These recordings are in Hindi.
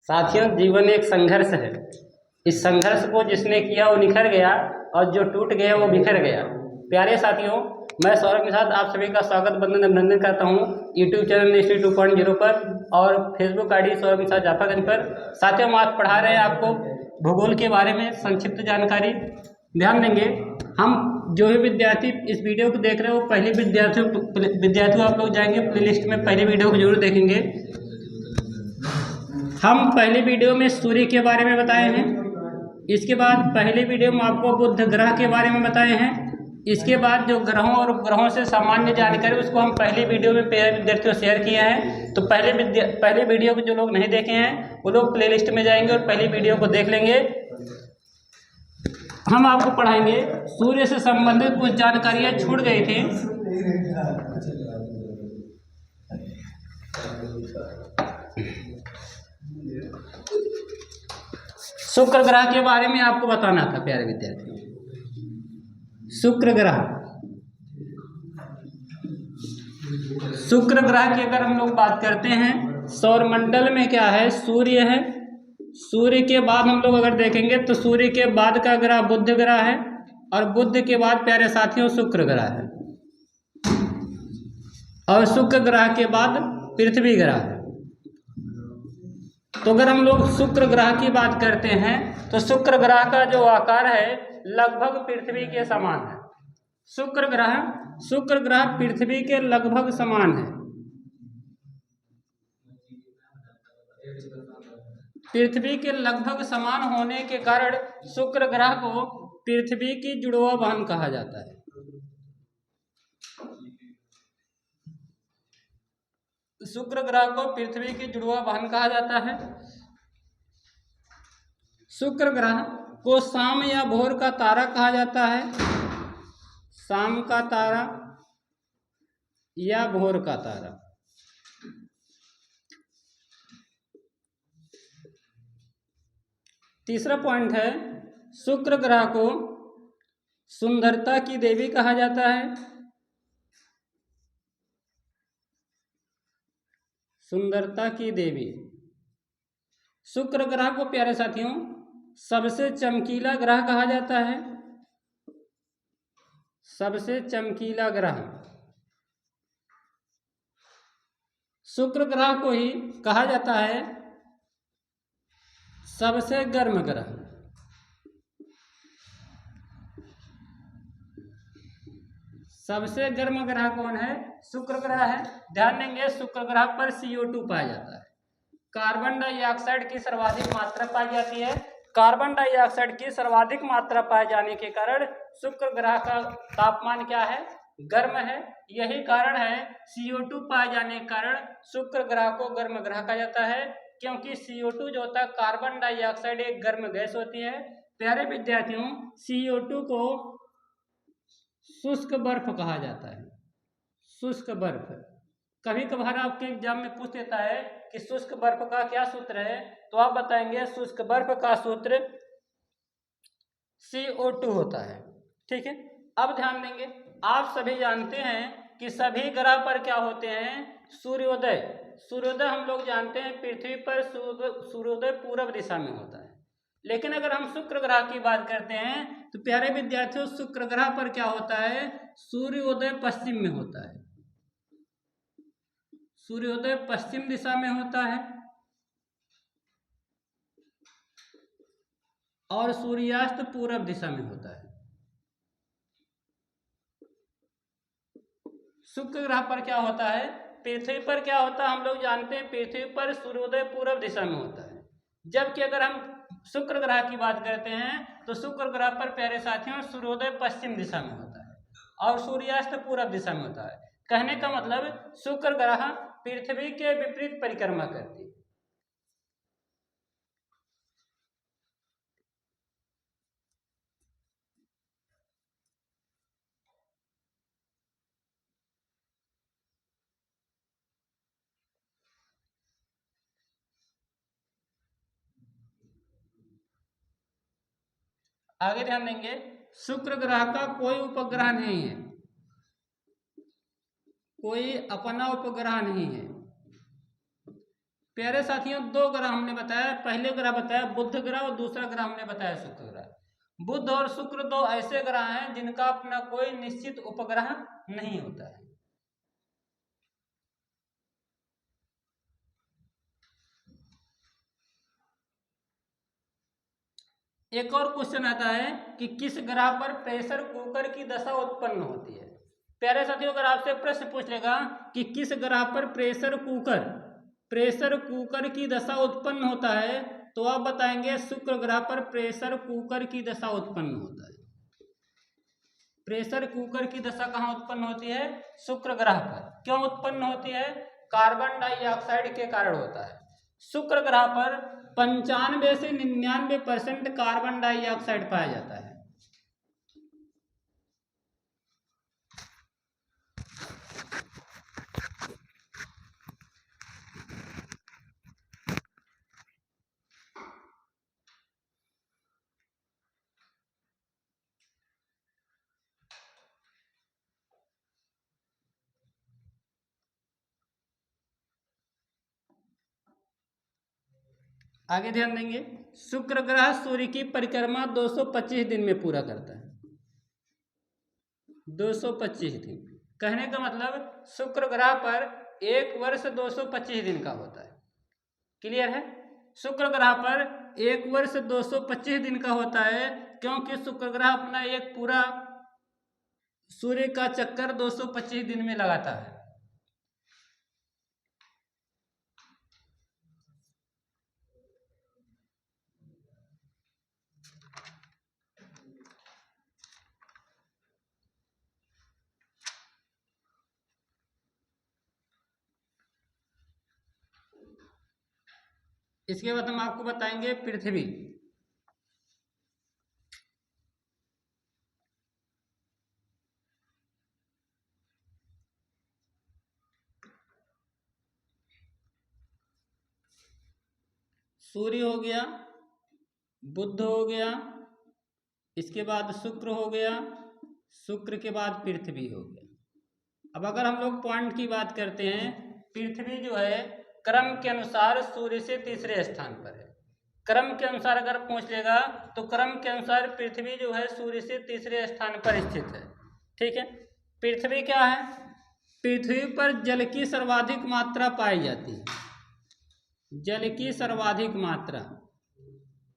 साथियों, जीवन एक संघर्ष है। इस संघर्ष को जिसने किया वो निखर गया और जो टूट गया वो बिखर गया। प्यारे साथियों, मैं सौरभ निषाद आप सभी का स्वागत बंदन अभिनंदन करता हूँ यूट्यूब चैनल नेस्टी 2.0 पर और फेसबुक आईडी सौरभ निषाद जाफागंज पर। साथियों, हम आज पढ़ा रहे हैं आपको भूगोल के बारे में संक्षिप्त जानकारी। ध्यान देंगे, हम जो भी विद्यार्थी इस वीडियो को देख रहे हो पहले विद्यार्थियों आप लोग जाएंगे प्लेलिस्ट में, पहली वीडियो को जरूर देखेंगे। हम पहले वीडियो में सूर्य के बारे में बताए हैं, इसके बाद पहले वीडियो में आपको बुध ग्रह के बारे में बताए हैं, इसके बाद जो ग्रहों और उपग्रहों से सामान्य जानकारी उसको हम पहले वीडियो में विद्यार्थियों शेयर किए हैं। तो पहले वीडियो को जो लोग नहीं देखे हैं वो लोग प्लेलिस्ट में जाएंगे और पहली वीडियो को देख लेंगे। हम आपको पढ़ाएंगे सूर्य से संबंधित कुछ जानकारियाँ छूट गई थी। शुक्र ग्रह के बारे में आपको बताना था प्यारे विद्यार्थी। शुक्र ग्रह की अगर हम लोग बात करते हैं, सौरमंडल में क्या है, सूर्य है। सूर्य के बाद हम लोग अगर देखेंगे तो सूर्य के बाद का ग्रह बुध ग्रह है और बुध के बाद प्यारे साथियों शुक्र ग्रह है और शुक्र ग्रह के बाद पृथ्वी ग्रह है। तो अगर हम लोग शुक्र ग्रह की बात करते हैं तो शुक्र ग्रह का जो आकार है लगभग पृथ्वी के समान है। शुक्र ग्रह पृथ्वी के लगभग समान है। पृथ्वी के लगभग समान होने के कारण शुक्र ग्रह को पृथ्वी की जुड़वा बहन कहा जाता है। शुक्र ग्रह को पृथ्वी की जुड़वा बहन कहा जाता है। शुक्र ग्रह को शाम या भोर का तारा कहा जाता है। शाम का तारा या भोर का तारा। तीसरा पॉइंट है, शुक्र ग्रह को सुंदरता की देवी कहा जाता है। सुंदरता की देवी। शुक्र ग्रह को प्यारे साथियों सबसे चमकीला ग्रह कहा जाता है। सबसे चमकीला ग्रह। शुक्र ग्रह को ही कहा जाता है सबसे गर्म ग्रह। सबसे गर्म ग्रह कौन है? शुक्र ग्रह है। ध्यान देंगे, शुक्र ग्रह पर CO2 पाया जाता है। कार्बन डाइऑक्साइड की सर्वाधिक मात्रा पाई जाती है। कार्बन डाइऑक्साइड की सर्वाधिक मात्रा पाए जाने के कारण शुक्र ग्रह का तापमान क्या है? गर्म है। यही कारण है CO2 पाए जाने के कारण शुक्र ग्रह को गर्म ग्रह कहा जाता है, क्योंकि CO2 जो होता है कार्बन डाइऑक्साइड एक गर्म गैस होती है। प्यारे विद्यार्थियों, CO2 को शुष्क बर्फ कहा जाता है। शुष्क बर्फ। कभी कभार आपके एग्जाम में पूछ देता है कि शुष्क बर्फ का क्या सूत्र है, तो आप बताएंगे शुष्क बर्फ का सूत्र CO2 होता है। ठीक है। अब ध्यान देंगे, आप सभी जानते हैं कि सभी ग्रह पर क्या होते हैं? सूर्योदय। सूर्योदय हम लोग जानते हैं पृथ्वी पर सूर्योदय पूर्व दिशा में होता है। लेकिन अगर हम शुक्र ग्रह की बात करते हैं तो प्यारे विद्यार्थियों शुक्र ग्रह पर क्या होता है? सूर्योदय पश्चिम में होता है। सूर्योदय पश्चिम दिशा में होता है और सूर्यास्त पूर्व दिशा में होता है। शुक्र ग्रह पर क्या होता है? पृथ्वी पर क्या होता है हम लोग जानते हैं, पृथ्वी पर सूर्योदय पूर्व दिशा में होता है। जबकि अगर हम शुक्र ग्रह की बात करते हैं तो शुक्र ग्रह पर प्यारे साथियों सूर्योदय पश्चिम दिशा में होता है और सूर्यास्त पूर्व दिशा में होता है। कहने का मतलब शुक्र ग्रह पृथ्वी के विपरीत परिक्रमा करती है। आगे ध्यान देंगे, शुक्र ग्रह का कोई उपग्रह नहीं है। कोई अपना उपग्रह नहीं है। प्यारे साथियों, दो ग्रह हमने बताया, पहले ग्रह बताया बुध ग्रह और दूसरा ग्रह हमने बताया शुक्र ग्रह। बुध और शुक्र दो ऐसे ग्रह हैं जिनका अपना कोई निश्चित उपग्रह नहीं होता है। एक और क्वेश्चन आता है कि किस ग्रह पर प्रेशर कुकर की दशा उत्पन्न होती है। प्यारे साथियों, अगर आपसे प्रश्न पूछ लेगा कि किस ग्रह पर प्रेशर कुकर की दशा उत्पन्न होता है, तो आप बताएंगे शुक्र ग्रह पर प्रेशर कुकर की दशा उत्पन्न होता है। प्रेशर कुकर की दशा कहाँ उत्पन्न होती है? शुक्र ग्रह पर। क्यों उत्पन्न होती है? कार्बन डाइऑक्साइड के कारण होता है। शुक्र ग्रह पर 95 से 99% कार्बन डाइऑक्साइड पाया जाता है। आगे ध्यान देंगे, शुक्र ग्रह सूर्य की परिक्रमा 225 दिन में पूरा करता है। 225 दिन, कहने का मतलब शुक्र ग्रह पर एक वर्ष 225 दिन का होता है। क्लियर है? शुक्र ग्रह पर एक वर्ष 225 दिन का होता है, क्योंकि शुक्र ग्रह अपना एक पूरा सूर्य का चक्कर 225 दिन में लगाता है। इसके बाद हम आपको बताएंगे पृथ्वी। सूर्य हो गया, बुध हो गया, इसके बाद शुक्र हो गया, शुक्र के बाद पृथ्वी हो गया। अब अगर हम लोग पॉइंट की बात करते हैं, पृथ्वी जो है क्रम के अनुसार सूर्य से तीसरे स्थान पर है। क्रम के अनुसार अगर पूछ लेगा तो क्रम के अनुसार पृथ्वी जो है सूर्य से तीसरे स्थान पर स्थित है। ठीक है? पृथ्वी क्या है? पृथ्वी पर जल की सर्वाधिक मात्रा पाई जाती है। जल की सर्वाधिक मात्रा,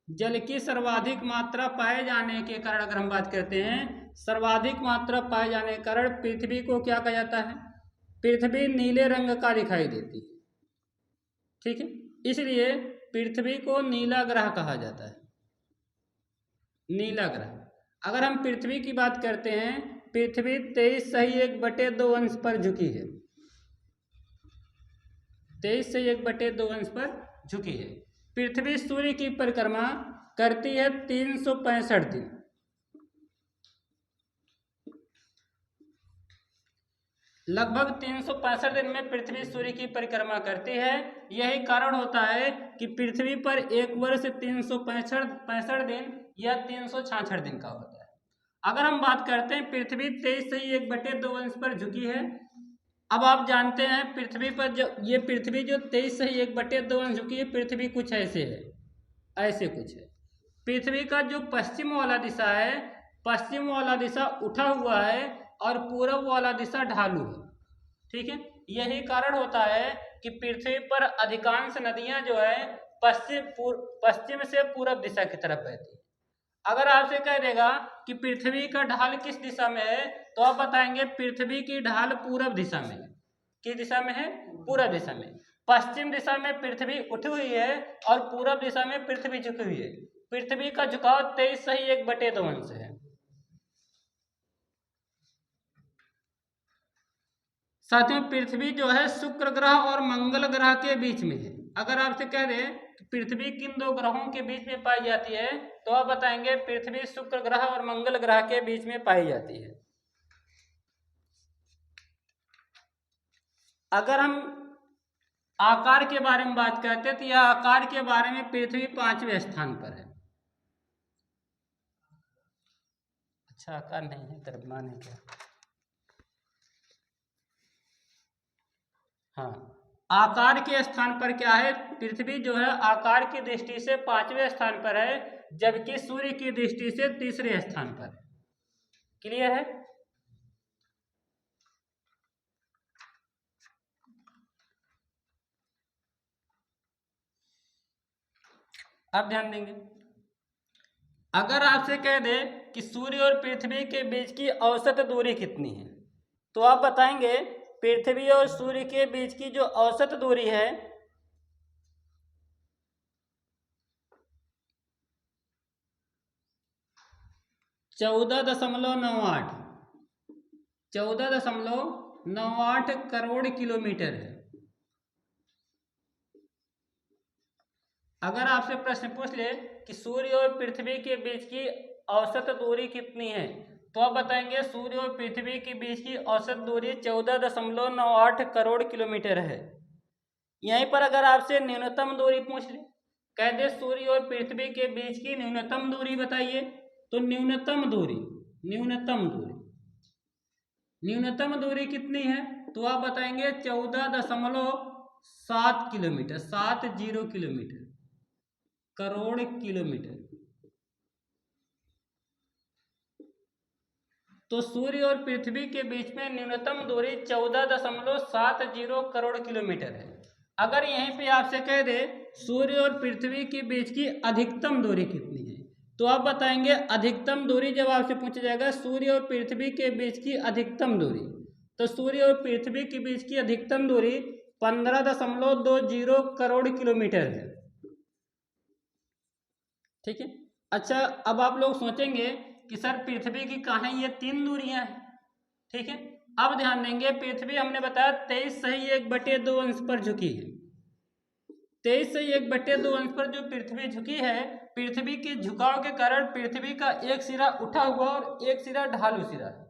जल की सर्वाधिक मात्रा पाए जाने के कारण अगर हम बात करते हैं, सर्वाधिक मात्रा पाए जाने के कारण पृथ्वी को क्या कहा जाता है? पृथ्वी नीले रंग का दिखाई देती है। ठीक है? इसलिए पृथ्वी को नीला ग्रह कहा जाता है। नीला ग्रह। अगर हम पृथ्वी की बात करते हैं, पृथ्वी 23/1/2 अंश पर झुकी है। 23/1/2 अंश पर झुकी है। पृथ्वी सूर्य की परिक्रमा करती है 365 दिन। लगभग 365 दिन में पृथ्वी सूर्य की परिक्रमा करती है। यही कारण होता है कि पृथ्वी पर एक वर्ष 365 दिन या 366 दिन का होता है। अगर हम बात करते हैं, पृथ्वी 23/1/2 अंश पर झुकी है। अब आप जानते हैं पृथ्वी पर जो ये पृथ्वी जो 23/1/2 अंश झुकी है, पृथ्वी कुछ ऐसे है, ऐसे कुछ है। पृथ्वी का जो पश्चिम वाला दिशा है, पश्चिम वाला दिशा उठा हुआ है और पूरब वाला दिशा ढालू है। ठीक है? यही कारण होता है कि पृथ्वी पर अधिकांश नदियां जो है पश्चिम से पूरब दिशा की तरफ बहती है। अगर आपसे कह देगा कि पृथ्वी का ढाल किस दिशा में है, तो आप बताएंगे पृथ्वी की ढाल पूरब दिशा में है। किस दिशा में है? पूरब दिशा में। पश्चिम दिशा में पृथ्वी उठी हुई है और पूरब दिशा में पृथ्वी झुकी हुई है। पृथ्वी का झुकाव 23/1/2 अंश है। साथियों, पृथ्वी जो है शुक्र ग्रह और मंगल ग्रह के बीच में है। अगर आपसे कह दें कि पृथ्वी किन दो ग्रहों के बीच में पाई जाती है, तो आप बताएंगे पृथ्वी शुक्र ग्रह और मंगल ग्रह के बीच में पाई जाती है। अगर हम आकार के बारे में बात करते हैं, तो यह आकार के बारे में पृथ्वी 5वें स्थान पर है। अच्छा, आकार नहीं है, द्रव्यमान है क्या? हाँ, आकार के स्थान पर क्या है, पृथ्वी जो है आकार की दृष्टि से 5वें स्थान पर है, जबकि सूर्य की दृष्टि से 3रे स्थान पर है। क्लियर है? अब ध्यान देंगे, अगर आपसे कह दे कि सूर्य और पृथ्वी के बीच की औसत दूरी कितनी है, तो आप बताएंगे पृथ्वी और सूर्य के बीच की जो औसत दूरी है 14.98 करोड़ किलोमीटर है। अगर आपसे प्रश्न पूछ ले कि सूर्य और पृथ्वी के बीच की औसत दूरी कितनी है, तो आप बताएंगे सूर्य और पृथ्वी के बीच की औसत दूरी 14.98 करोड़ किलोमीटर है। यहीं पर अगर आपसे न्यूनतम दूरी पूछ ले, कह दे सूर्य और पृथ्वी के बीच की न्यूनतम दूरी बताइए, तो न्यूनतम दूरी कितनी है, तो आप बताएंगे 14.7 किलोमीटर, 70 किलोमीटर, करोड़ किलोमीटर। तो सूर्य और पृथ्वी के बीच में न्यूनतम दूरी 14.70 करोड़ किलोमीटर है। अगर यहीं पे आपसे कह दे सूर्य और पृथ्वी के बीच की अधिकतम दूरी कितनी है, तो आप बताएंगे अधिकतम दूरी, जब आपसे पूछा जाएगा सूर्य और पृथ्वी के बीच की अधिकतम दूरी, तो सूर्य और पृथ्वी के बीच की अधिकतम दूरी 15.20 करोड़ किलोमीटर है। ठीक है। अच्छा, अब आप लोग सोचेंगे कि सर पृथ्वी की कहाँ ये 3 दूरियां हैं। ठीक है, अब ध्यान देंगे, पृथ्वी हमने बताया 23/1/2 अंश पर झुकी है। 23/1/2 अंश पर जो पृथ्वी झुकी है, पृथ्वी के झुकाव के कारण पृथ्वी का एक सिरा उठा हुआ और एक सिरा ढालू सिरा है।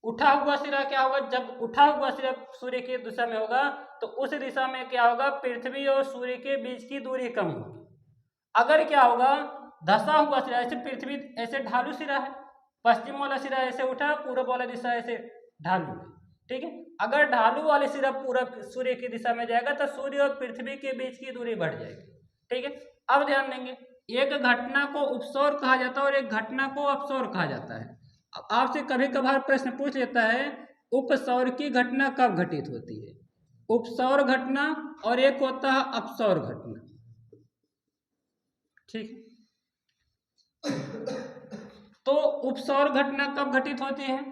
उठा हुआ सिरा क्या होगा, जब उठा हुआ सिरा सूर्य की दिशा में होगा तो उस दिशा में क्या होगा, पृथ्वी और सूर्य के बीच की दूरी कम होगी। अगर क्या होगा, धसा हुआ सिरा, ऐसे पृथ्वी ऐसे ढालू सिरा है, पश्चिम वाला सिरा ऐसे उठा, पूर्व वाला दिशा ऐसे ढालू है। ठीक है, अगर ढालू वाले सिरा पूरब सूर्य की दिशा में जाएगा तो सूर्य और पृथ्वी के बीच की दूरी बढ़ जाएगी। ठीक है, अब ध्यान देंगे, एक घटना को उपसौर कहा जाता है और एक घटना को अपसौर कहा जाता है। आपसे कभी कभार प्रश्न पूछ लेता है उपसौर की घटना कब घटित होती है, उपसौर घटना, और एक होता है अपसौर घटना। ठीक, तो उपसौर घटना कब घटित होती है,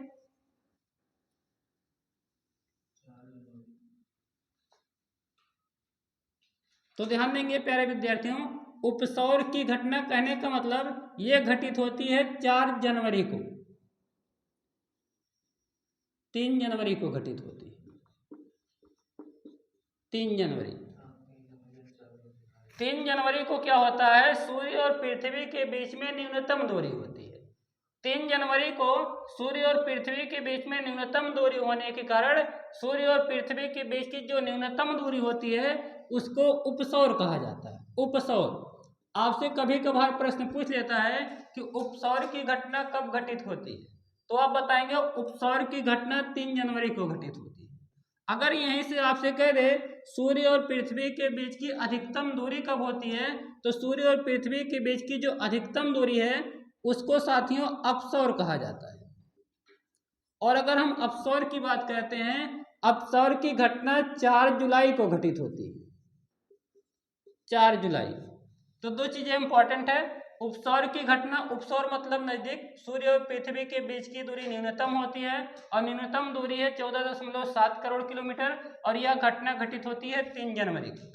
तो ध्यान देंगे प्यारे विद्यार्थियों, उपसौर की घटना कहने का मतलब ये घटित होती है 4 जनवरी को, 3 जनवरी को घटित होती है। 3 जनवरी 3 जनवरी को क्या होता है, सूर्य और पृथ्वी के बीच में न्यूनतम दूरी होती है। 3 जनवरी को सूर्य और पृथ्वी के बीच में न्यूनतम दूरी होने के कारण सूर्य और पृथ्वी के बीच की जो न्यूनतम दूरी होती है उसको उपसौर कहा जाता है। उपसौर, आपसे कभी कभार प्रश्न पूछ लेता है कि उपसौर की घटना कब घटित होती है, तो आप बताएंगे उपसौर की घटना 3 जनवरी को घटित होती है। अगर यहीं से आपसे कह दे सूर्य और पृथ्वी के बीच की अधिकतम दूरी कब होती है, तो सूर्य और पृथ्वी के बीच की जो अधिकतम दूरी है उसको साथियों अपसौर कहा जाता है। और अगर हम अपसौर की बात करते हैं, अपसौर की घटना 4 जुलाई को घटित होती है। 4 जुलाई। तो 2 चीजें इंपॉर्टेंट है, उपसौर की घटना, उपसौर मतलब नजदीक, सूर्य और पृथ्वी के बीच की दूरी न्यूनतम होती है और न्यूनतम दूरी है 14.7 करोड़ किलोमीटर, और यह घटना घटित होती है 3 जनवरी को।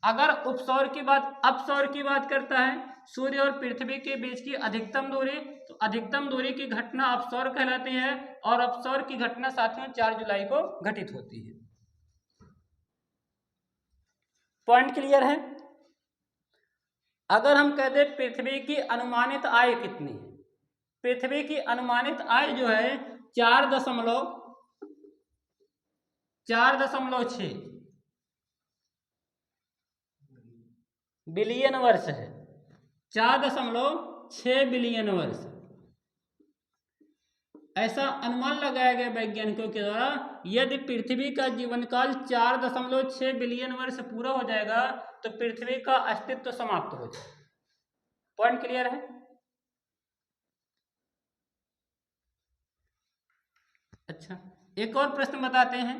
अगर उपसौर की बात, अपसौर की बात करता है, सूर्य और पृथ्वी के बीच की अधिकतम दूरी, तो अधिकतम दूरी की घटना अपसौर कहलाती है, और अपसौर की घटना साथियों 4 जुलाई को घटित होती है। पॉइंट क्लियर है? अगर हम कहते हैं पृथ्वी की अनुमानित आयु कितनी है, पृथ्वी की अनुमानित आयु जो है 4.6 बिलियन वर्ष है। 4.6 बिलियन वर्ष। ऐसा अनुमान लगाया गया वैज्ञानिकों के द्वारा, यदि पृथ्वी का जीवन काल 4.6 बिलियन वर्ष पूरा हो जाएगा तो पृथ्वी का अस्तित्व समाप्त हो जाएगा। पॉइंट क्लियर है? अच्छा, एक और प्रश्न बताते हैं।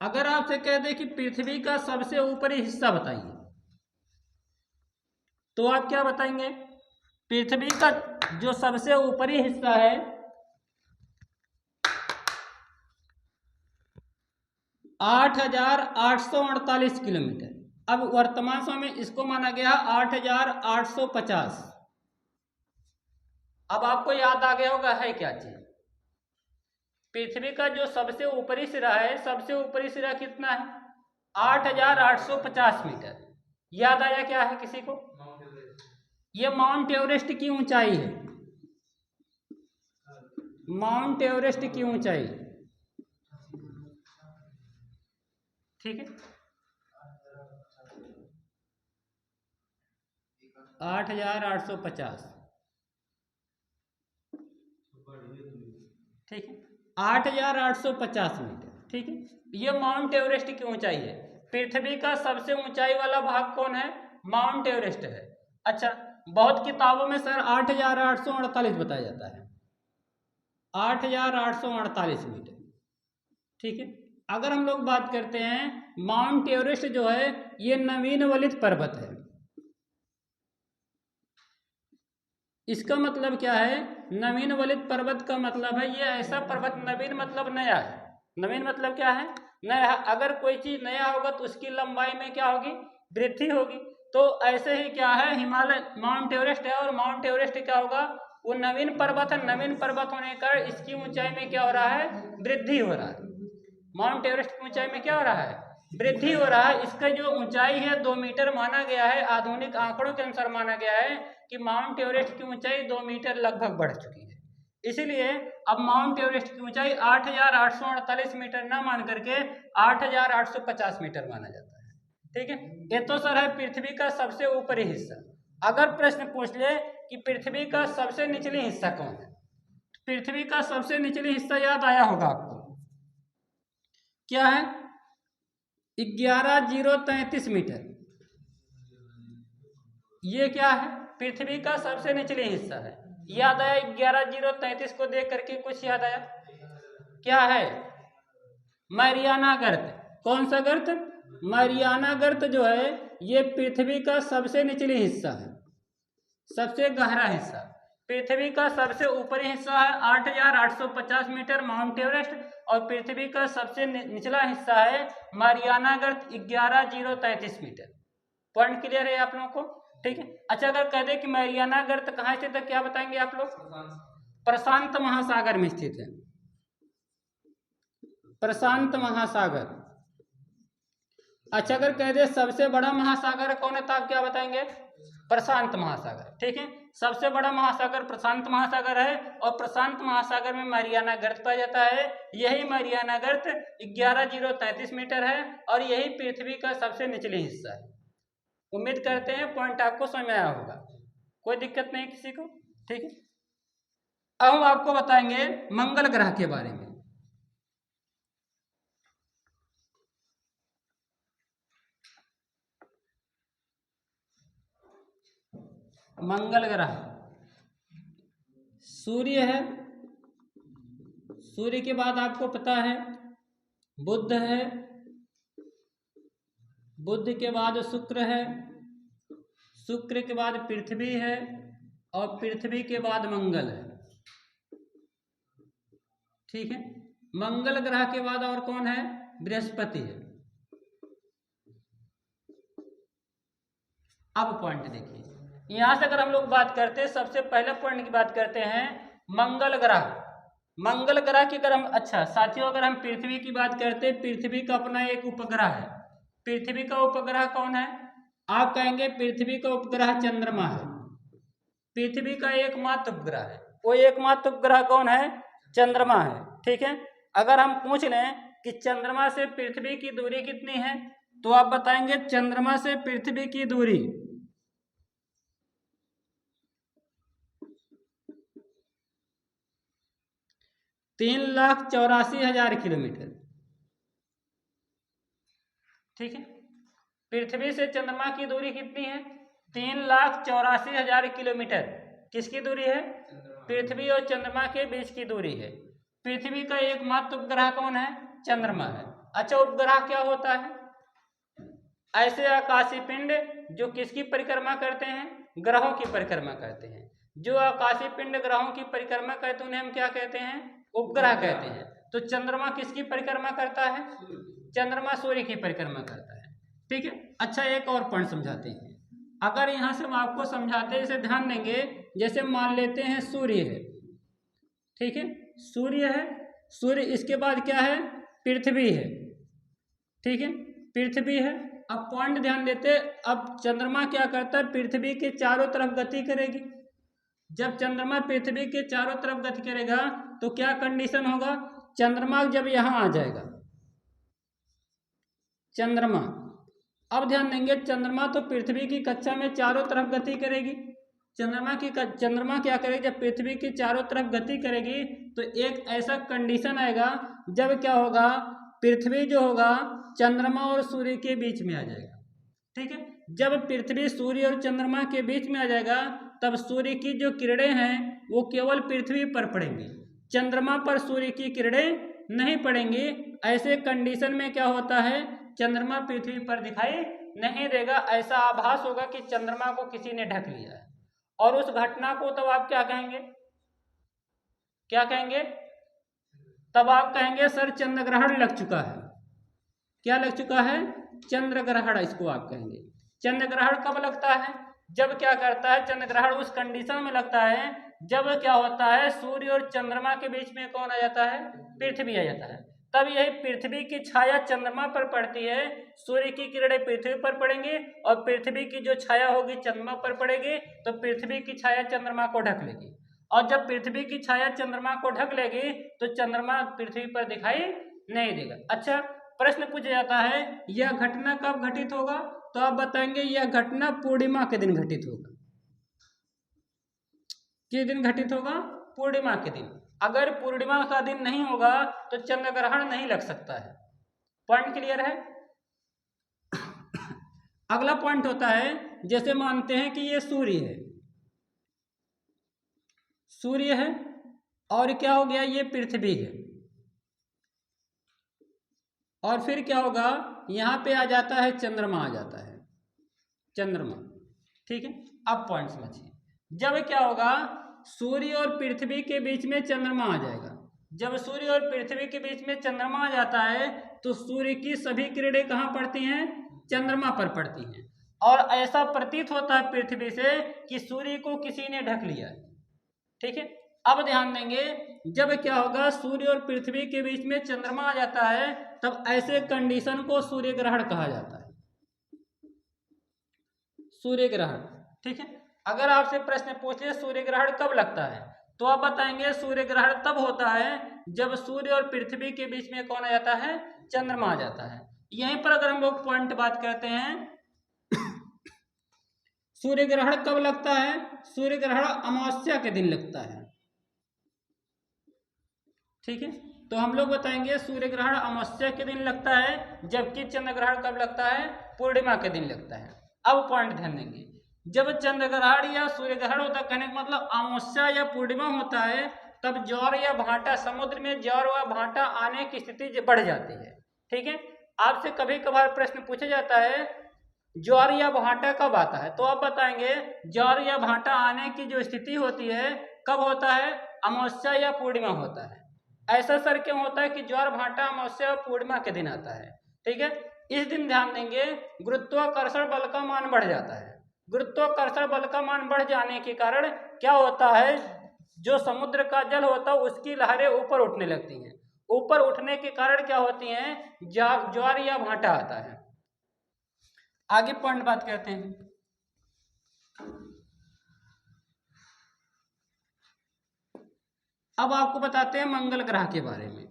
अगर आपसे कह दें कि पृथ्वी का सबसे ऊपरी हिस्सा बताइए, तो आप क्या बताएंगे? पृथ्वी का जो सबसे ऊपरी हिस्सा है 8,848 किलोमीटर। अब वर्तमान समय में इसको माना गया 8,850। अब आपको याद आ गया होगा है क्या चीज? पृथ्वी का जो सबसे ऊपरी सिरा है, सबसे ऊपरी सिरा कितना है? 8,850 मीटर। याद आया क्या है किसी को? ये माउंट एवरेस्ट की ऊंचाई है, माउंट एवरेस्ट की ऊंचाई, ठीक है। 8,850, ठीक है, 8,850 मीटर, ठीक है। ये माउंट एवरेस्ट की ऊंचाई है। पृथ्वी का सबसे ऊंचाई वाला भाग कौन है? माउंट एवरेस्ट है। अच्छा, बहुत किताबों में सर 8,848 बताया जाता है, 8,848 मीटर, ठीक है। अगर हम लोग बात करते हैं, माउंट एवरेस्ट जो है ये नवीन वलित पर्वत है। इसका मतलब क्या है? नवीन वलित पर्वत का मतलब है ये ऐसा पर्वत, नवीन मतलब नया है, नवीन मतलब क्या है? नया। अगर कोई चीज नया होगा तो उसकी लंबाई में क्या होगी? वृद्धि होगी। तो ऐसे ही क्या है, हिमालय, माउंट एवरेस्ट है और माउंट एवरेस्ट क्या होगा? वो नवीन पर्वत है, नवीन पर्वत होने का इसकी ऊंचाई में क्या हो रहा है? वृद्धि हो रहा है। माउंट एवरेस्ट की ऊंचाई में क्या हो रहा है? वृद्धि हो रहा है। इसका जो ऊंचाई है 2 मीटर माना गया है, आधुनिक आंकड़ों के अनुसार माना गया है कि माउंट एवरेस्ट की ऊंचाई 2 मीटर लगभग बढ़ चुकी है। इसीलिए अब माउंट एवरेस्ट की ऊंचाई 8,848 मीटर न मान करके 8,850 मीटर माना जाता है, ठीक है। ये तो सर है पृथ्वी का सबसे ऊपरी हिस्सा। अगर प्रश्न पूछ ले कि पृथ्वी का सबसे निचली हिस्सा कौन है, पृथ्वी का सबसे निचली हिस्सा याद आया होगा आपको, क्या है? 11,033 मीटर। ये क्या है? पृथ्वी का सबसे निचले हिस्सा है। याद आया? 11,033 को देख करके कुछ याद आया? क्या है? मैरियाना गर्त। कौन सा गर्त? मैरियाना गर्त जो है ये पृथ्वी का सबसे निचले हिस्सा है, सबसे गहरा हिस्सा। पृथ्वी का सबसे ऊपरी हिस्सा है 8,850 मीटर माउंट एवरेस्ट, और पृथ्वी का सबसे निचला हिस्सा है मारियाना गर्त 11,033 मीटर। पॉइंट क्लियर है आप लोगों को? ठीक है। अच्छा, अगर कह दे कि मैरियाना गर्त कहाँ स्थित है, क्या बताएंगे आप लोग? प्रशांत महासागर में स्थित है, प्रशांत महासागर। अच्छा, अगर कह दे सबसे बड़ा महासागर कौन है, तो आप क्या बताएंगे? प्रशांत महासागर, ठीक है। सबसे बड़ा महासागर प्रशांत महासागर है, और प्रशांत महासागर में मैरियाना गर्त पाया जाता है। यही मैरियाना गर्त 11,033 मीटर है, और यही पृथ्वी का सबसे निचले हिस्सा है। उम्मीद करते हैं पॉइंट आपको समझ में आया होगा, कोई दिक्कत नहीं किसी को, ठीक है। अब हम आपको बताएंगे मंगल ग्रह के बारे में। मंगल ग्रह, सूर्य है, सूर्य के बाद आपको पता है बुध है, बुध के बाद शुक्र है, शुक्र के बाद पृथ्वी है, और पृथ्वी के बाद मंगल है, ठीक है। मंगल ग्रह के बाद और कौन है? बृहस्पति है। अब पॉइंट देखिए, यहां से अगर हम लोग बात करते हैं, सबसे पहले पॉइंट की बात करते हैं मंगल ग्रह। मंगल ग्रह की अगर हम, अच्छा साथियों, अगर हम पृथ्वी की बात करते हैं, पृथ्वी का अपना एक उपग्रह है। पृथ्वी का उपग्रह कौन है? आप कहेंगे पृथ्वी का उपग्रह चंद्रमा है। पृथ्वी का एकमात्र उपग्रह है, वो एकमात्र उपग्रह कौन है? चंद्रमा है, ठीक है। अगर हम पूछ लें कि चंद्रमा से पृथ्वी की दूरी कितनी है, तो आप बताएंगे चंद्रमा से पृथ्वी की दूरी 3,84,000 किलोमीटर। ठीक है, पृथ्वी से चंद्रमा की दूरी कितनी है? 3,84,000 किलोमीटर। किसकी दूरी है? पृथ्वी और चंद्रमा के बीच की दूरी है। पृथ्वी का एकमात्र उपग्रह कौन है? चंद्रमा है। अच्छा, उपग्रह क्या होता है? ऐसे आकाशीय पिंड जो किसकी परिक्रमा करते हैं? ग्रहों की परिक्रमा करते हैं। जो आकाशीय पिंड ग्रहों की परिक्रमा करते हैं उन्हें हम क्या कहते हैं? उपग्रह कहते हैं। तो चंद्रमा किसकी परिक्रमा करता है? चंद्रमा सूर्य की परिक्रमा करता है। ठीक है, अच्छा एक और पॉइंट समझाते हैं। अगर यहां से हम आपको समझाते हैं, इसे ध्यान देंगे। जैसे मान लेते हैं सूर्य है, ठीक है, सूर्य है, सूर्य, इसके बाद क्या है? पृथ्वी है। ठीक है, पृथ्वी है। अब पॉइंट ध्यान देते, अब चंद्रमा क्या करता है? पृथ्वी के चारों तरफ गति करेगी। जब चंद्रमा पृथ्वी के चारों तरफ गति करेगा तो क्या कंडीशन होगा? चंद्रमा जब यहां आ जाएगा, चंद्रमा, अब ध्यान देंगे, चंद्रमा तो पृथ्वी की कक्षा में चारों तरफ गति करेगी। चंद्रमा क्या करेगी? जब पृथ्वी की चारों तरफ गति करेगी तो एक ऐसा कंडीशन आएगा जब क्या होगा? पृथ्वी जो होगा चंद्रमा और सूर्य के बीच में आ जाएगा। ठीक है, जब पृथ्वी सूर्य और चंद्रमा के बीच में आ जाएगा तब सूर्य की जो किरणें हैं वो केवल पृथ्वी पर पड़ेंगी, चंद्रमा पर सूर्य की किरणें नहीं पड़ेंगी। ऐसे कंडीशन में क्या होता है? चंद्रमा पृथ्वी पर दिखाई नहीं देगा। ऐसा आभास होगा कि चंद्रमा को किसी ने ढक लिया है। और उस घटना को तब आप क्या कहेंगे? क्या कहेंगे? तब आप कहेंगे सर चंद्र ग्रहण लग चुका है। क्या लग चुका है? चंद्र ग्रहण, इसको आप कहेंगे। चंद्र ग्रहण कब लगता है? जब क्या करता है? चंद्र ग्रहण उस कंडीशन में लगता है जब क्या होता है? सूर्य और चंद्रमा के बीच में कौन आ जाता है? पृथ्वी आ जाता है। तब यही पृथ्वी की छाया चंद्रमा पर पड़ती है, सूर्य की किरणें पृथ्वी पर पड़ेंगी और पृथ्वी की जो छाया होगी चंद्रमा पर पड़ेगी, तो पृथ्वी की छाया चंद्रमा को ढक लेगी। और जब पृथ्वी की छाया चंद्रमा को ढक लेगी तो चंद्रमा पृथ्वी पर दिखाई नहीं देगा। अच्छा, प्रश्न पूछा जाता है यह घटना कब घटित होगा? तो आप बताएंगे यह घटना पूर्णिमा के दिन घटित होगा। किस दिन घटित होगा? पूर्णिमा के दिन। अगर पूर्णिमा का दिन नहीं होगा तो चंद्र ग्रहण नहीं लग सकता है। पॉइंट क्लियर है? अगला पॉइंट होता है, जैसे मानते हैं कि ये सूर्य है, सूर्य है और क्या हो गया? ये पृथ्वी है। और फिर क्या होगा? यहां पे आ जाता है चंद्रमा, आ जाता है चंद्रमा। ठीक है, अब पॉइंट समझिए। जब क्या होगा? सूर्य और पृथ्वी के बीच में चंद्रमा आ जाएगा। जब सूर्य और पृथ्वी के बीच में चंद्रमा आ जाता है तो सूर्य की सभी किरणें कहाँ पड़ती हैं? चंद्रमा पर पड़ती हैं। और ऐसा प्रतीत होता है पृथ्वी से कि सूर्य को किसी ने ढक लिया है। ठीक है, अब ध्यान देंगे, जब क्या होगा? सूर्य और पृथ्वी के बीच में चंद्रमा आ जाता है तब ऐसे कंडीशन को सूर्य ग्रहण कहा जाता है। सूर्य ग्रहण। ठीक है, अगर आपसे प्रश्न पूछे सूर्य ग्रहण कब लगता है तो आप बताएंगे सूर्य ग्रहण तब होता है जब सूर्य और पृथ्वी के बीच में कौन आ जाता है? चंद्रमा आ जाता है। यहीं पर अगर हम लोग पॉइंट बात करते हैं, सूर्य ग्रहण कब लगता है? सूर्य ग्रहण अमावस्या के दिन लगता है। ठीक है, तो हम लोग बताएंगे सूर्य ग्रहण अमावस्या के दिन लगता है, जबकि चंद्र ग्रहण कब लगता है? पूर्णिमा के दिन लगता है। अब पॉइंट ध्यान देंगे, जब चंद्र ग्रहण या सूर्य ग्रहण होता है, कहने का मतलब अमावस्या या पूर्णिमा होता है, तब ज्वार या भाटा, समुद्र में ज्वार व भाटा आने की स्थिति बढ़ जाती है। ठीक है, आपसे कभी कभार प्रश्न पूछा जाता है ज्वार या भाटा कब आता है, तो आप बताएंगे ज्वार या भाटा आने की जो स्थिति होती है कब होता है? अमावस्या या पूर्णिमा होता है। ऐसा सर क्यों होता है कि ज्वार भाटा अमावस्या और पूर्णिमा के दिन आता है? ठीक है, इस दिन ध्यान देंगे गुरुत्वाकर्षण बल का मान बढ़ जाता है। गुरुत्वाकर्षण बल का मान बढ़ जाने के कारण क्या होता है? जो समुद्र का जल होता है उसकी लहरें ऊपर उठने लगती हैं। ऊपर उठने के कारण क्या होती हैं? ज्वार या भाटा आता है। आगे पॉइंट बात करते हैं। अब आपको बताते हैं मंगल ग्रह के बारे में।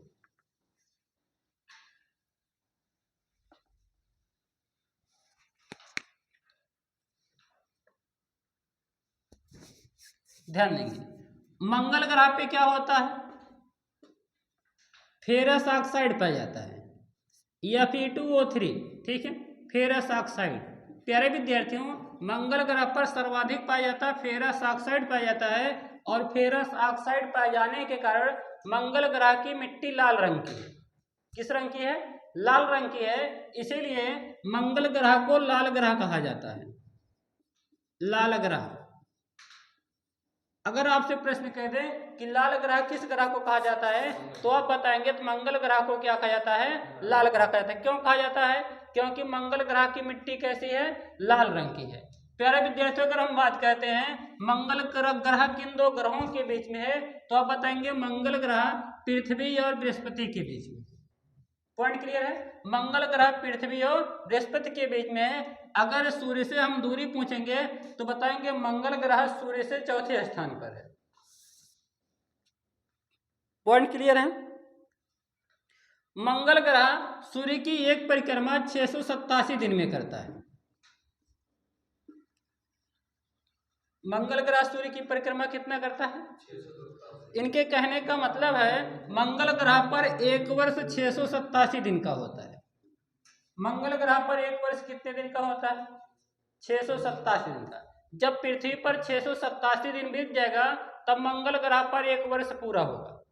ध्यान देंगे, मंगल ग्रह पे क्या होता है, फेरस ऑक्साइड पाया जाता है Fe2O3, ठीक है, फेरस ऑक्साइड। प्यारे विद्यार्थियों, मंगल ग्रह पर सर्वाधिक पाया जाता है फेरस ऑक्साइड पाया जाता है, और फेरस ऑक्साइड पाए जाने के कारण मंगल ग्रह की मिट्टी लाल रंग की है। किस रंग की है, लाल रंग की है, इसीलिए मंगल ग्रह को लाल ग्रह कहा जाता है, लाल ग्रह। अगर आपसे प्रश्न कह दे कि लाल ग्रह किस ग्रह को कहा जाता है, तो आप बताएंगे तो मंगल ग्रह को क्या कहा जाता है, लाल ग्रह कहा जाता है। क्यों कहा जाता है, क्योंकि मंगल ग्रह की मिट्टी कैसी है, लाल रंग की है। प्यारे विद्यार्थियों, अगर हम बात करते हैं मंगल ग्रह किन दो ग्रहों के बीच में है, तो आप बताएंगे मंगल ग्रह पृथ्वी और बृहस्पति के बीच में। पॉइंट क्लियर है, मंगल ग्रह पृथ्वी और बृहस्पति के बीच में है। अगर सूर्य से हम दूरी पूछेंगे तो बताएंगे मंगल ग्रह सूर्य से चौथे स्थान पर है। पॉइंट क्लियर है, मंगल ग्रह सूर्य की एक परिक्रमा 687 दिन में करता है। मंगल ग्रह सूर्य की परिक्रमा कितना करता है, इनके कहने का मतलब है मंगल ग्रह पर एक वर्ष 687 दिन का होता है। मंगल ग्रह पर एक वर्ष कितने दिन का होता है, 687 दिन का। जब पृथ्वी पर 687 दिन बीत जाएगा तब मंगल ग्रह पर एक वर्ष पूरा होगा।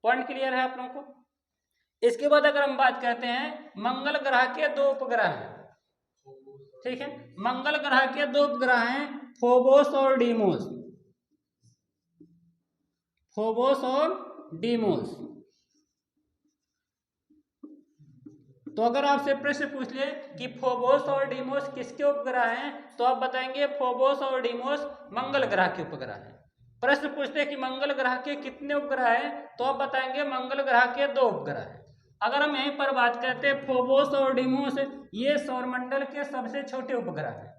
पॉइंट क्लियर है आप लोगों को। इसके बाद अगर हम बात करते हैं मंगल ग्रह के दो उपग्रह हैं, ठीक है, मंगल ग्रह के दो उपग्रह हैं फोबोस और डीमोस, फोबोस और डीमोस। तो अगर आपसे प्रश्न पूछ ले कि फोबोस और डीमोस किसके उपग्रह हैं, तो आप बताएंगे फोबोस और डीमोस मंगल ग्रह के उपग्रह हैं। प्रश्न पूछते हैं कि मंगल ग्रह के कितने उपग्रह हैं, तो आप बताएंगे मंगल ग्रह के दो उपग्रह हैं। अगर हम यहीं पर बात करते हैं फोबोस और डीमोस, ये सौरमंडल के सबसे छोटे उपग्रह हैं,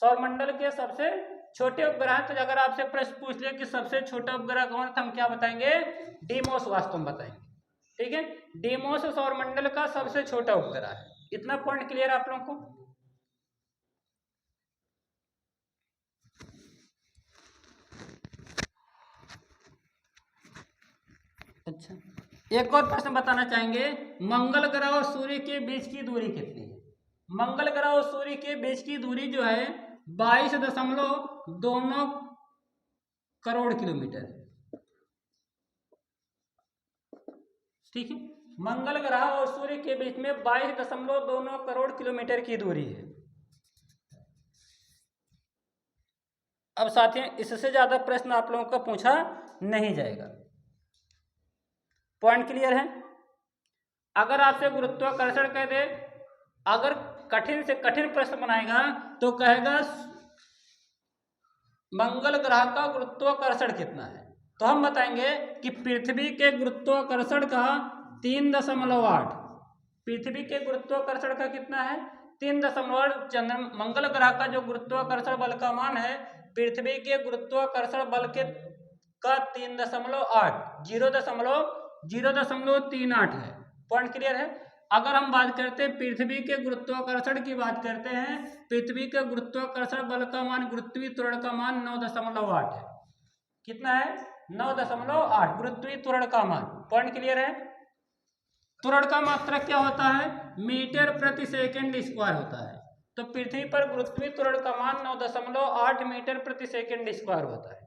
सौरमंडल के सबसे छोटे उपग्रह। तो अगर आपसे प्रश्न पूछ ले कि सबसे छोटा उपग्रह कौन है, तो हम क्या बताएंगे, डीमोस वास्तव में बताएंगे, ठीक है। डीमोस सौरमंडल का सबसे छोटा उपग्रह है। इतना पॉइंट क्लियर आप लोगों को। अच्छा, एक और प्रश्न बताना चाहेंगे, मंगल ग्रह और सूर्य के बीच की दूरी कितनी है। मंगल ग्रह और सूर्य के बीच की दूरी जो है 22.29 करोड़ किलोमीटर है, ठीक है। मंगल ग्रह और सूर्य के बीच में 22.29 करोड़ किलोमीटर की दूरी है। अब साथियों, इससे ज्यादा प्रश्न आप लोगों का पूछा नहीं जाएगा। पॉइंट क्लियर है। अगर आपसे गुरुत्वाकर्षण कह दे, अगर कठिन से कठिन प्रश्न बनाएगा तो कहेगा मंगल ग्रह का गुरुत्वाकर्षण कितना है, तो हम बताएंगे कि पृथ्वी के गुरुत्वाकर्षण का 3.8, पृथ्वी के गुरुत्वाकर्षण का कितना है, 3.8। मंगल ग्रह का जो गुरुत्वाकर्षण बल का मान है पृथ्वी के गुरुत्वाकर्षण बल के का 3.8, 0.038 है। पॉइंट क्लियर है। अगर हम बात करते हैं पृथ्वी के गुरुत्वाकर्षण की बात करते हैं, पृथ्वी के गुरुत्वाकर्षण बल का मान, गुरुत्वीय त्वरण का मान 9.8 है। कितना है, 9.8 गुरुत्वीय त्वरण का मान। पॉइंट क्लियर है। त्वरण का मात्रक क्या होता है, मीटर प्रति सेकंड स्क्वायर होता है। तो पृथ्वी पर गुरुत्वीय त्वरण का मान 9.8 मीटर प्रति सेकंड स्क्वायर होता है।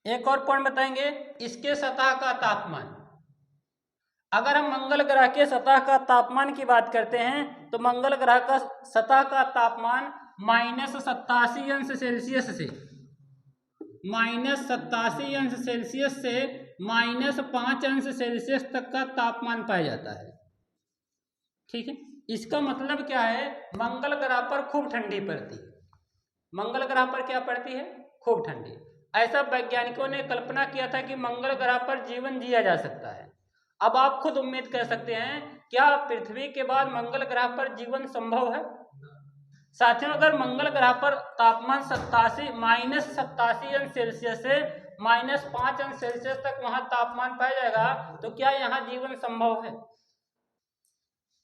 एक और पॉइंट बताएंगे, इसके सतह का तापमान। अगर हम मंगल ग्रह के सतह का तापमान की बात करते हैं तो मंगल ग्रह का सतह का तापमान -87 अंश सेल्सियस से -87 अंश सेल्सियस से -5 अंश सेल्सियस तक का तापमान पाया जाता है, ठीक है। इसका मतलब क्या है, मंगल ग्रह पर खूब ठंडी पड़ती है। मंगल ग्रह पर क्या पड़ती है, खूब ठंडी। ऐसा वैज्ञानिकों ने कल्पना किया था कि मंगल ग्रह पर जीवन जिया जा सकता है। अब आप खुद उम्मीद कर सकते हैं, क्या पृथ्वी के बाद मंगल ग्रह पर जीवन संभव है। साथियों, अगर मंगल ग्रह पर तापमान -87 अंश सेल्सियस से -5 अंश सेल्सियस तक वहां तापमान पाया जाएगा, तो क्या यहाँ जीवन संभव है।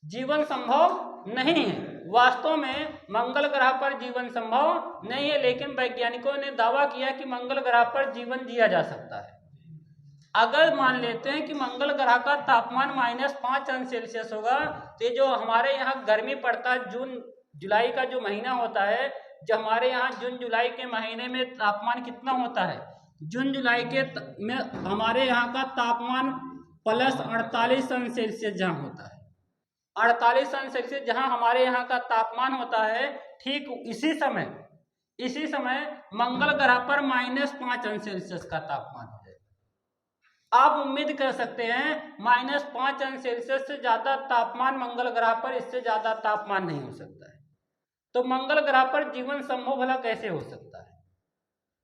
जीवन संभव नहीं है। वास्तव में मंगल ग्रह पर जीवन संभव नहीं है, लेकिन वैज्ञानिकों ने दावा किया कि मंगल ग्रह पर जीवन जिया जा सकता है। अगर मान लेते हैं कि मंगल ग्रह का तापमान -5 अंश सेल्सियस होगा, तो जो हमारे यहाँ गर्मी पड़ता है, जून जुलाई का जो महीना होता है, जो हमारे यहाँ जून जुलाई के महीने में तापमान कितना होता है, जून जुलाई में हमारे यहाँ का तापमान +48 अंश सेल्सियस जहाँ होता है, 48 अंश सेल्सियस जहाँ हमारे यहाँ का तापमान होता है, ठीक इसी समय मंगल ग्रह पर -5 अंश सेल्सियस का तापमान है। आप उम्मीद कर सकते हैं -5 अंश सेल्सियस से ज्यादा तापमान मंगल ग्रह पर, इससे ज्यादा तापमान नहीं हो सकता है। तो मंगल ग्रह पर जीवन संभव भला कैसे हो सकता है?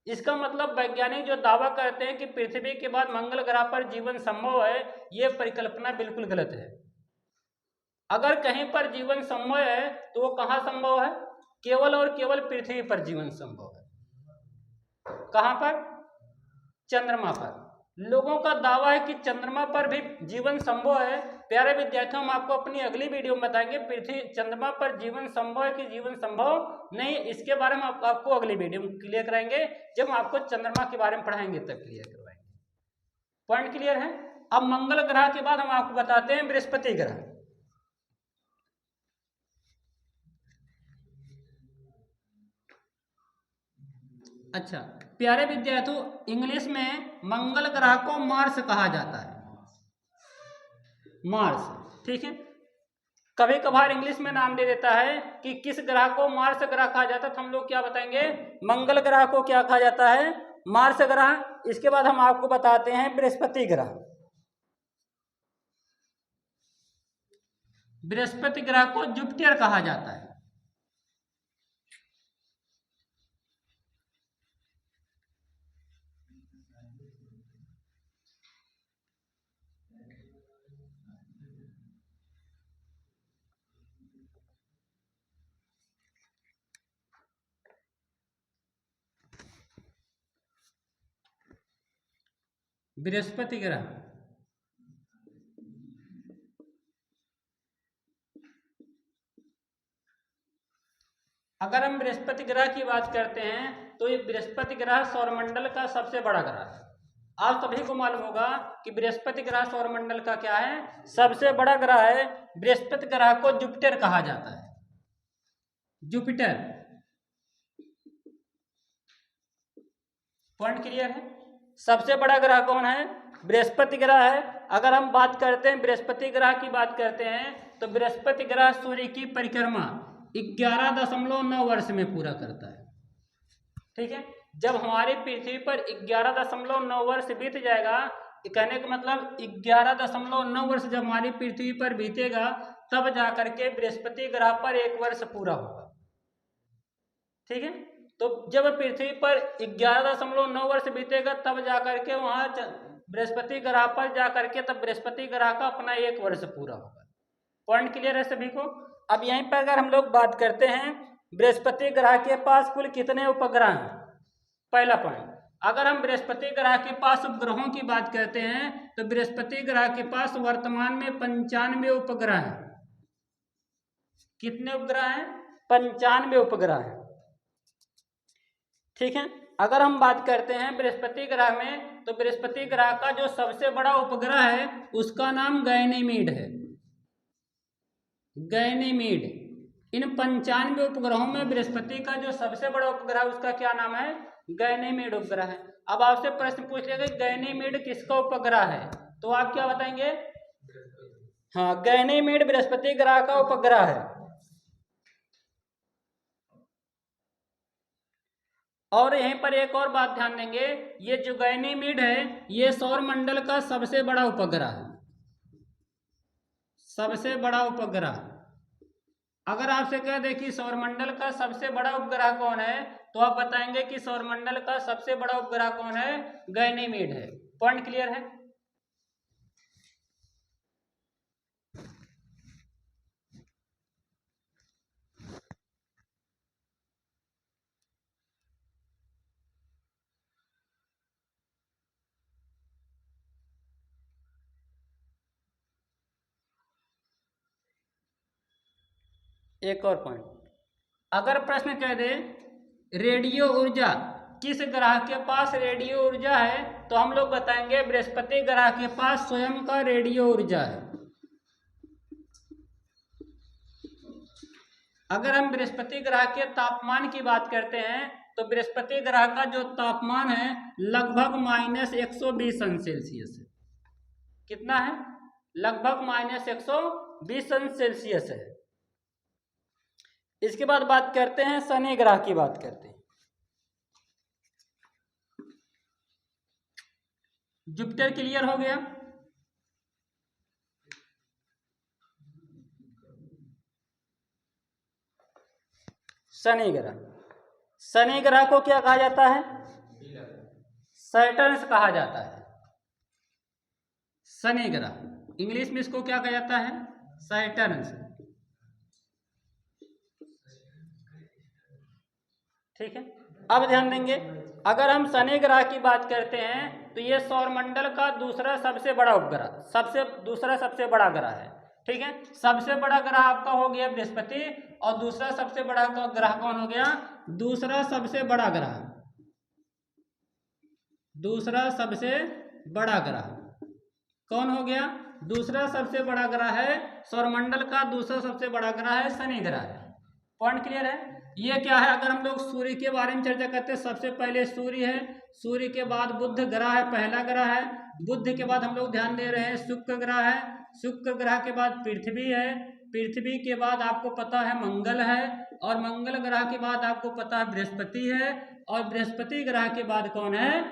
इसका मतलब वैज्ञानिक जो दावा करते हैं कि पृथ्वी के बाद मंगल ग्रह पर जीवन संभव है, यह परिकल्पना बिल्कुल गलत है। अगर कहीं पर जीवन संभव है तो वो कहाँ संभव है? केवल और केवल पृथ्वी पर जीवन संभव है। कहाँ पर? चंद्रमा पर। लोगों का दावा है कि चंद्रमा पर भी जीवन संभव है। प्यारे विद्यार्थियों, हम आपको अपनी अगली वीडियो में बताएंगे पृथ्वी चंद्रमा पर जीवन संभव है कि जीवन संभव नहीं। इसके बारे में आपको अगली वीडियो में क्लियर कराएंगे, जब हम आपको चंद्रमा के बारे में पढ़ाएंगे तब क्लियर करवाएंगे। पॉइंट क्लियर है? अब मंगल ग्रह के बाद हम आपको बताते हैं बृहस्पति ग्रह। अच्छा प्यारे विद्यार्थियों, इंग्लिश में मंगल ग्रह को मार्स कहा जाता है, मार्स। ठीक है, कभी कभार इंग्लिश में नाम दे देता है कि किस ग्रह को मार्स ग्रह कहा जाता है, तो हम लोग क्या बताएंगे? मंगल ग्रह को क्या कहा जाता है? मार्स ग्रह। इसके बाद हम आपको बताते हैं बृहस्पति ग्रह। बृहस्पति ग्रह को जुपिटर कहा जाता है। बृहस्पति ग्रह अगर हम बृहस्पति ग्रह की बात करते हैं तो ये बृहस्पति ग्रह सौरमंडल का सबसे बड़ा ग्रह है। आप सभी को मालूम होगा कि बृहस्पति ग्रह सौरमंडल का क्या है? सबसे बड़ा ग्रह है। बृहस्पति ग्रह को जुपिटर कहा जाता है, जुपिटर। पॉइंट क्लियर है? सबसे बड़ा ग्रह कौन है? बृहस्पति ग्रह है। अगर हम बात करते हैं बृहस्पति ग्रह की बात करते हैं तो बृहस्पति ग्रह सूर्य की परिक्रमा 11.9 वर्ष में पूरा करता है। ठीक है, जब हमारी पृथ्वी पर 11.9 वर्ष बीत जाएगा, कहने का मतलब 11.9 वर्ष जब हमारी पृथ्वी पर बीतेगा, तब जाकर के बृहस्पति ग्रह पर 1 वर्ष पूरा होगा। ठीक है, तो जब पृथ्वी पर 11.9 वर्ष बीतेगा, तब जाकर के वहां बृहस्पति ग्रह पर जाकर के तब बृहस्पति ग्रह का अपना 1 वर्ष पूरा होगा। पॉइंट क्लियर है सभी को? अब यहीं पर अगर हम लोग बात करते हैं बृहस्पति ग्रह के पास कुल कितने उपग्रह हैं? पहला पॉइंट, अगर हम बृहस्पति ग्रह के पास उपग्रहों की बात करते हैं तो बृहस्पति ग्रह के पास वर्तमान में 95 उपग्रह हैं। कितने उपग्रह हैं? 95 उपग्रह हैं। ठीक है, अगर हम बात करते हैं बृहस्पति ग्रह में, तो बृहस्पति ग्रह का जो सबसे बड़ा उपग्रह है उसका नाम गैनीमीड है, गैनीमीड। इन 95 उपग्रहों में बृहस्पति का जो सबसे बड़ा उपग्रह उसका क्या नाम है? गैनीमीड उपग्रह है। अब आपसे प्रश्न पूछ लिया कि गैनीमीड किसका उपग्रह है, तो आप क्या बताएंगे? हाँ, गैनीमीड बृहस्पति ग्रह का उपग्रह है। और यहीं पर एक और बात ध्यान देंगे, ये जो गैनीमीड है ये सौरमंडल का सबसे बड़ा उपग्रह है, सबसे बड़ा उपग्रह। अगर आपसे कह दे कि सौरमंडल का सबसे बड़ा उपग्रह कौन है, तो आप बताएंगे कि सौरमंडल का सबसे बड़ा उपग्रह कौन है? गैनीमीड है। पॉइंट क्लियर है? एक और पॉइंट, अगर प्रश्न कह दे रेडियो ऊर्जा, किस ग्रह के पास रेडियो ऊर्जा है, तो हम लोग बताएंगे बृहस्पति ग्रह के पास स्वयं का रेडियो ऊर्जा है। अगर हम बृहस्पति ग्रह के तापमान की बात करते हैं तो बृहस्पति ग्रह का जो तापमान है लगभग -120 है। कितना है? लगभग -120 है। इसके बाद बात करते हैं शनि ग्रह की बात करते हैं। जुपिटर क्लियर हो गया। शनि ग्रह, शनि ग्रह को क्या कहा जाता है? सैटर्न कहा जाता है। शनि ग्रह इंग्लिश में इसको क्या कहा जाता है? सैटर्न। ठीक है, अब ध्यान देंगे, अगर हम शनि ग्रह की बात करते हैं तो ये सौरमंडल का दूसरा सबसे बड़ा उपग्रह, दूसरा सबसे बड़ा ग्रह है। ठीक है, सबसे बड़ा ग्रह आपका हो गया बृहस्पति, और दूसरा सबसे बड़ा ग्रह कौन हो गया? दूसरा सबसे बड़ा ग्रह, दूसरा सबसे बड़ा ग्रह कौन हो गया? दूसरा सबसे बड़ा ग्रह है सौरमंडल का, दूसरा सबसे बड़ा ग्रह है शनि ग्रह है। पॉइंट क्लियर है? ये क्या है? अगर हम लोग सूर्य के बारे में चर्चा करते हैं, सबसे पहले सूर्य है, सूर्य के बाद बुध ग्रह है, पहला ग्रह है। बुध के बाद हम लोग ध्यान दे रहे हैं शुक्र ग्रह है, शुक्र ग्रह के बाद पृथ्वी है, पृथ्वी के बाद आपको पता है मंगल है, और मंगल ग्रह के बाद आपको पता है बृहस्पति है, और बृहस्पति ग्रह के बाद कौन है?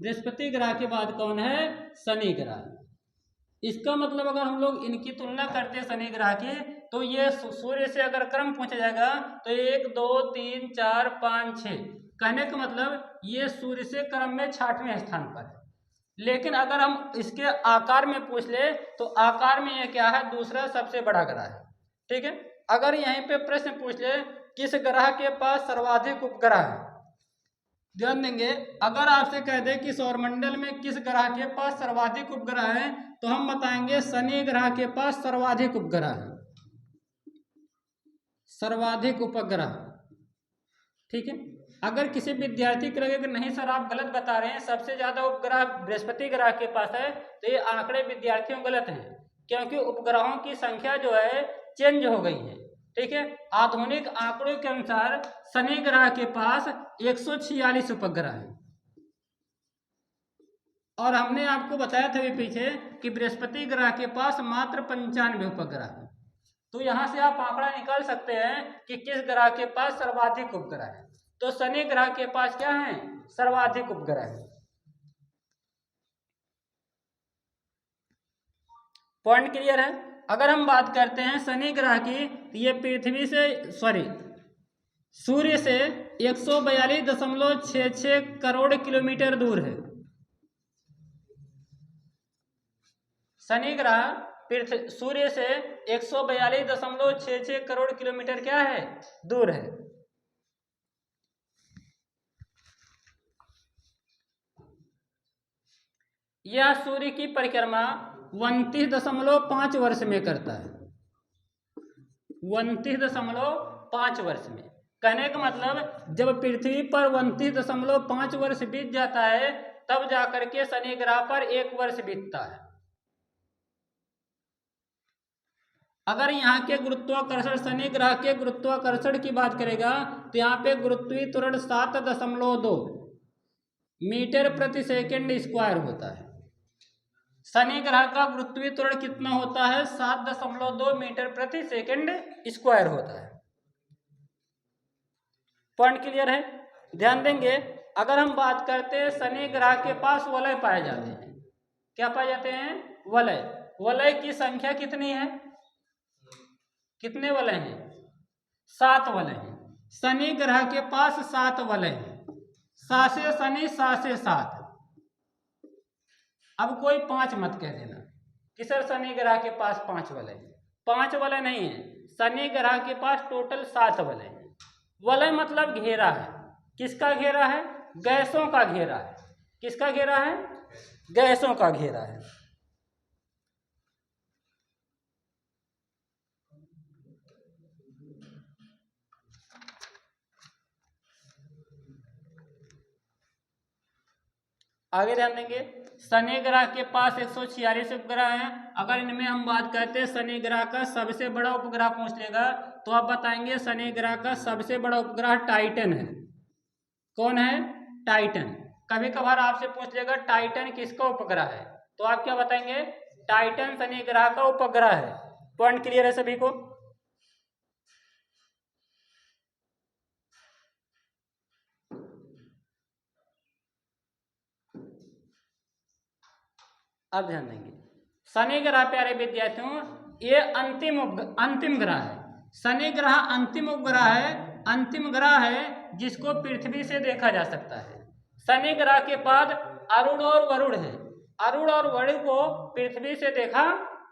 बृहस्पति ग्रह के बाद कौन है? शनि ग्रह। इसका मतलब अगर हम लोग इनकी तुलना करते हैं शनि ग्रह की, तो ये सूर्य से अगर क्रम पूछा जाएगा तो 1 2 3 4 5 6, कहने का मतलब ये सूर्य से क्रम में 6वें स्थान पर है। लेकिन अगर हम इसके आकार में पूछ ले तो आकार में ये क्या है? दूसरा सबसे बड़ा ग्रह है। ठीक है, अगर यहीं पे प्रश्न पूछ ले किस ग्रह के पास सर्वाधिक उपग्रह है, ध्यान देंगे, अगर आपसे कह दे कि सौरमंडल में किस ग्रह के पास सर्वाधिक उपग्रह है, तो हम बताएंगे शनि ग्रह के पास सर्वाधिक उपग्रह है, सर्वाधिक उपग्रह। ठीक है, अगर किसी विद्यार्थी को लगे कि नहीं सर आप गलत बता रहे हैं, सबसे ज्यादा उपग्रह बृहस्पति ग्रह के पास है, तो ये आंकड़े विद्यार्थियों गलत हैं, क्योंकि उपग्रहों की संख्या जो है चेंज हो गई है। ठीक है, आधुनिक आंकड़ों के अनुसार शनि ग्रह के पास 146 उपग्रह है, और हमने आपको बताया था भी पीछे कि बृहस्पति ग्रह के पास मात्र 95 उपग्रह है। तो यहां से आप आंकड़ा निकाल सकते हैं कि किस ग्रह के पास सर्वाधिक उपग्रह है। तो शनि ग्रह के पास क्या है? सर्वाधिक उपग्रह है। पॉइंट क्लियर है? अगर हम बात करते हैं शनि ग्रह की, तो ये पृथ्वी से सूर्य से 142.66 करोड़ किलोमीटर दूर है। शनि ग्रह सूर्य से 142.66 करोड़ किलोमीटर क्या है? दूर है। यह सूर्य की परिक्रमा 29.5 वर्ष में करता है, 29.5 वर्ष में। कहने का मतलब जब पृथ्वी पर 29.5 वर्ष बीत जाता है, तब जाकर के शनि ग्रह पर 1 वर्ष बीतता है। अगर यहाँ के गुरुत्वाकर्षण, शनि ग्रह के गुरुत्वाकर्षण की बात करेगा, तो यहाँ पे गुरुत्वीय त्वरण 7.2 मीटर प्रति सेकंड स्क्वायर होता है। शनि ग्रह का गुरुत्वीय त्वरण कितना होता है? 7.2 मीटर प्रति सेकंड स्क्वायर होता है। पॉइंट क्लियर है? ध्यान देंगे, अगर हम बात करते हैं शनि ग्रह के पास वलय पाए जाते हैं। क्या पाए जाते हैं? वलय। वलय की संख्या कितनी है? कितने वलय हैं? 7 वलय हैं। शनि ग्रह के पास 7 वलय हैं। 7 से शनि, 7 से 7। अब कोई 5 मत कह देना कि सर शनि ग्रह के पास 5 वलय है। 5 वलय नहीं है, शनि ग्रह के पास टोटल 7 वलय है। वलय मतलब घेरा है। किसका घेरा है? गैसों का घेरा है। किसका घेरा है? गैसों का घेरा है। आगे ध्यान देंगे, शनि ग्रह के पास 146 उपग्रह हैं। अगर इनमें हम बात करते हैं शनि ग्रह का सबसे बड़ा उपग्रह पूछ लेगा तो आप बताएंगे शनि ग्रह का सबसे बड़ा उपग्रह टाइटन है। कौन है? टाइटन। कभी कभार आपसे पूछ लेगा टाइटन किसका उपग्रह है, तो आप क्या बताएंगे? टाइटन शनि ग्रह का उपग्रह है। पॉइंट क्लियर है सभी को? अब ध्यान देंगे, शनि ग्रह प्यारे विद्यार्थियों ये अंतिम ग्रह है। शनि ग्रह अंतिम उपग्रह है, अंतिम ग्रह है जिसको पृथ्वी से देखा जा सकता है। शनि ग्रह के बाद अरुण और वरुण है। अरुण और वरुण को पृथ्वी से देखा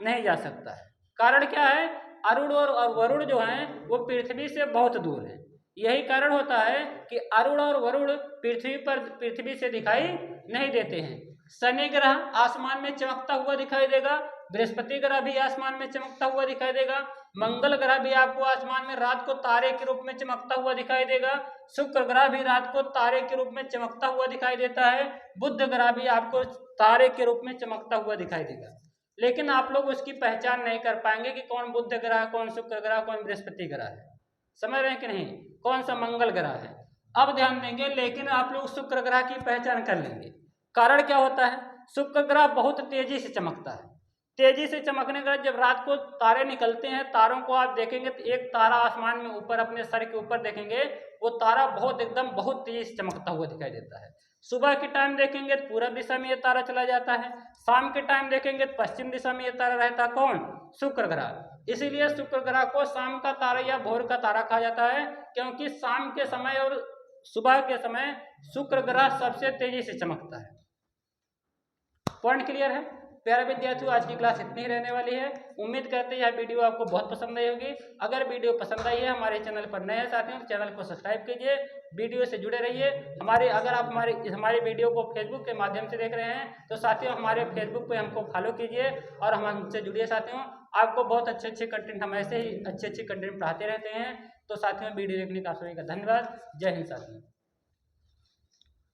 नहीं जा सकता है। कारण क्या है? अरुण और वरुण जो हैं वो पृथ्वी से बहुत दूर है। यही कारण होता है कि अरुण और वरुण पृथ्वी से दिखाई नहीं देते हैं। शनि ग्रह आसमान में चमकता हुआ दिखाई देगा, बृहस्पति ग्रह भी आसमान में चमकता हुआ दिखाई देगा, मंगल ग्रह भी आपको आसमान में रात को तारे के रूप में चमकता हुआ दिखाई देगा, शुक्र ग्रह भी रात को तारे के रूप में चमकता हुआ दिखाई देता है, बुध ग्रह भी आपको तारे के रूप में चमकता हुआ दिखाई देगा। लेकिन आप लोग उसकी पहचान नहीं कर पाएंगे कि कौन बुध ग्रह, कौन शुक्र ग्रह, कौन बृहस्पति ग्रह है। समझ रहे हैं कि नहीं? कौन सा मंगल ग्रह है। अब ध्यान देंगे, लेकिन आप लोग शुक्र ग्रह की पहचान कर लेंगे। कारण क्या होता है? शुक्र ग्रह बहुत तेजी से चमकता है। तेजी से चमकने का जब रात को तारे निकलते हैं, तारों को आप देखेंगे तो एक तारा आसमान में ऊपर अपने सर के ऊपर देखेंगे, वो तारा बहुत तेजी से चमकता हुआ दिखाई देता है। सुबह के टाइम देखेंगे तो पूरब दिशा में ये तारा चला जाता है, शाम के टाइम देखेंगे तो पश्चिम दिशा में ये तारा रहता है। कौन? शुक्र ग्रह। इसीलिए शुक्र ग्रह को शाम का तारा या भोर का तारा कहा जाता है, क्योंकि शाम के समय और सुबह के समय शुक्र ग्रह सबसे तेजी से चमकता है। पॉइंट क्लियर है? प्यारे विद्यार्थियों, आज की क्लास इतनी ही रहने वाली है। उम्मीद करते हैं यह वीडियो आपको बहुत पसंद आई होगी। अगर वीडियो पसंद आई है, हमारे चैनल पर नए साथियों चैनल को सब्सक्राइब कीजिए, वीडियो से जुड़े रहिए। अगर आप हमारे वीडियो को फेसबुक के माध्यम से देख रहे हैं तो साथियों हमारे फेसबुक पे हमको फॉलो कीजिए और हमसे जुड़िए। साथियों आपको बहुत अच्छे कंटेंट, हम ऐसे ही अच्छे कंटेंट पढ़ाते रहते हैं। तो साथियों वीडियो देखने का आप सभी का धन्यवाद। जय हिंद साथियों।